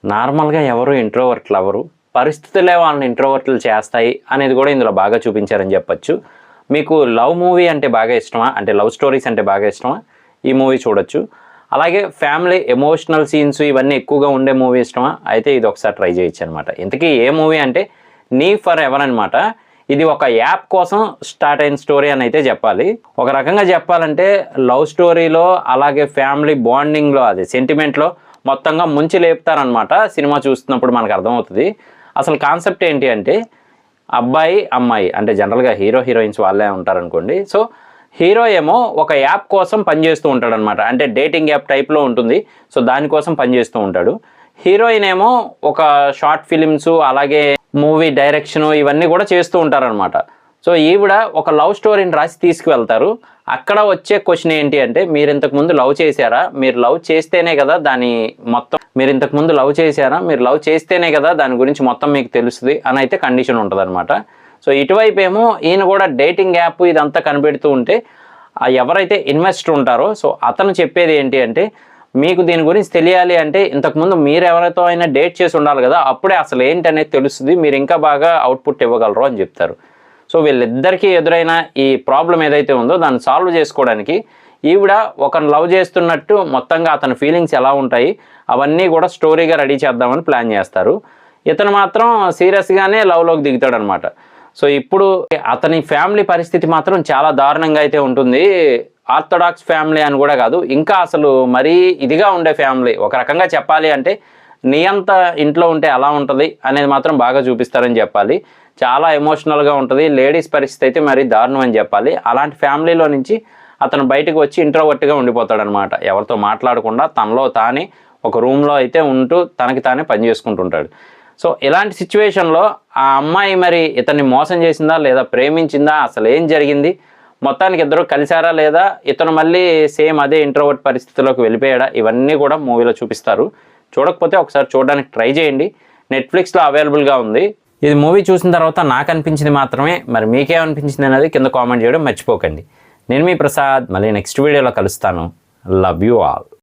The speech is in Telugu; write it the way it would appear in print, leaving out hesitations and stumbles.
నార్మల్గా ఎవరు ఇంట్రోవర్ట్లు అవ్వరు, పరిస్థితులే వాళ్ళని ఇంట్రోవర్ట్లు చేస్తాయి అనేది కూడా ఇందులో బాగా చూపించారని చెప్పొచ్చు. మీకు లవ్ మూవీ అంటే బాగా ఇష్టమా, అంటే లవ్ స్టోరీస్ అంటే బాగా ఇష్టమా, ఈ మూవీ చూడొచ్చు. అలాగే ఫ్యామిలీ ఎమోషనల్ సీన్స్ ఇవన్నీ ఎక్కువగా ఉండే మూవీ ఇష్టమా, అయితే ఇది ఒకసారి ట్రై చేయొచ్చు అనమాట. ఇంతకీ ఏ మూవీ అంటే నీ ఫర్ ఎవర్ అనమాట. ఇది ఒక యాప్ కోసం స్టార్ట్ అయిన స్టోరీ అని అయితే చెప్పాలి. ఒక రకంగా చెప్పాలంటే లవ్ స్టోరీలో అలాగే ఫ్యామిలీ బాండింగ్లో అది సెంటిమెంట్లో మొత్తంగా ముంచి లేపుతారనమాట. సినిమా చూస్తున్నప్పుడు మనకు అర్థమవుతుంది. అసలు కాన్సెప్ట్ ఏంటి అంటే అబ్బాయి అమ్మాయి అంటే జనరల్గా హీరో హీరోయిన్స్ వాళ్ళే ఉంటారనుకోండి. సో హీరో ఏమో ఒక యాప్ కోసం పనిచేస్తూ ఉంటాడనమాట. అంటే డేటింగ్ యాప్ టైప్లో ఉంటుంది. సో దానికోసం పనిచేస్తూ ఉంటాడు. హీరోయిన్ ఏమో ఒక షార్ట్ ఫిలిమ్స్ అలాగే మూవీ డైరెక్షను ఇవన్నీ కూడా చేస్తూ ఉంటారనమాట. సో ఈవిడ ఒక లవ్ స్టోరీని రాసి తీసుకువెళ్తారు. అక్కడ వచ్చే క్వశ్చన్ ఏంటి అంటే మీరు ఇంతకుముందు లవ్ చేశారా, మీరు లవ్ చేస్తేనే కదా దాని మొత్తం, మీరు ఇంతకుముందు లవ్ చేశారా, మీరు లవ్ చేస్తేనే కదా దాని గురించి మొత్తం మీకు తెలుస్తుంది అని అయితే కండిషన్ ఉంటుంది అనమాట. సో ఇటువైపు ఏమో ఈయన కూడా డేటింగ్ యాప్ ఇదంతా కనిపెడుతూ ఉంటే ఎవరైతే ఇన్వెస్టర్ ఉంటారో సో అతను చెప్పేది ఏంటి అంటే మీకు దీని గురించి తెలియాలి అంటే ఇంతకుముందు మీరు ఎవరితో అయినా డేట్ చేసి ఉండాలి కదా, అప్పుడే అసలు ఏంటి అనేది తెలుస్తుంది, మీరు ఇంకా బాగా అవుట్పుట్ ఇవ్వగలరు అని చెప్తారు. సో వీళ్ళిద్దరికీ ఎదురైన ఈ ప్రాబ్లం ఏదైతే ఉందో దాన్ని సాల్వ్ చేసుకోవడానికి ఈవిడ ఒకరిని లవ్ చేస్తున్నట్టు మొత్తంగా అతని ఫీలింగ్స్ ఎలా ఉంటాయి అవన్నీ కూడా స్టోరీగా రెడీ చేద్దామని ప్లాన్ చేస్తారు. ఇతను మాత్రం సీరియస్గానే లవ్లోకి దిగుతాడనమాట. సో ఇప్పుడు అతని ఫ్యామిలీ పరిస్థితి మాత్రం చాలా దారుణంగా అయితే ఉంటుంది. ఆర్థోడాక్స్ ఫ్యామిలీ అని కూడా కాదు, ఇంకా అసలు మరీ ఇదిగా ఉండే ఫ్యామిలీ. ఒక రకంగా చెప్పాలి అంటే నియంత ఇంట్లో ఉంటే అలా ఉంటుంది అనేది మాత్రం బాగా చూపిస్తారని చెప్పాలి. చాలా ఎమోషనల్గా ఉంటుంది. లేడీస్ పరిస్థితి అయితే మరీ దారుణం అని చెప్పాలి. అలాంటి ఫ్యామిలీలో నుంచి అతను బయటకు వచ్చి ఇంట్రోవర్ట్గా ఉండిపోతాడనమాట. ఎవరితో మాట్లాడకుండా తనలో తానే ఒక రూమ్లో అయితే ఉంటూ తనకి తానే పని చేసుకుంటుంటాడు. సో ఇలాంటి సిచ్యువేషన్లో ఆ అమ్మాయి మరి ఇతన్ని మోసం చేసిందా లేదా ప్రేమించిందా, అసలు ఏం జరిగింది, మొత్తానికి ఇద్దరు కలిశారా లేదా, ఇతను మళ్ళీ సేమ్ అదే ఇంట్రోవర్ట్ పరిస్థితిలోకి వెళ్ళిపోయాడా, ఇవన్నీ కూడా మూవీలో చూపిస్తారు. చూడకపోతే ఒకసారి చూడడానికి ట్రై చేయండి. నెట్ఫ్లిక్స్లో అవైలబుల్గా ఉంది. ఇది మూవీ చూసిన తర్వాత నాకు అనిపించింది మాత్రమే, మరి మీకేమనిపించింది అనేది కింద కామెంట్ చేయడం మర్చిపోకండి. నేను మీ ప్రసాద్, మళ్ళీ నెక్స్ట్ వీడియోలో కలుస్తాను. Love you all.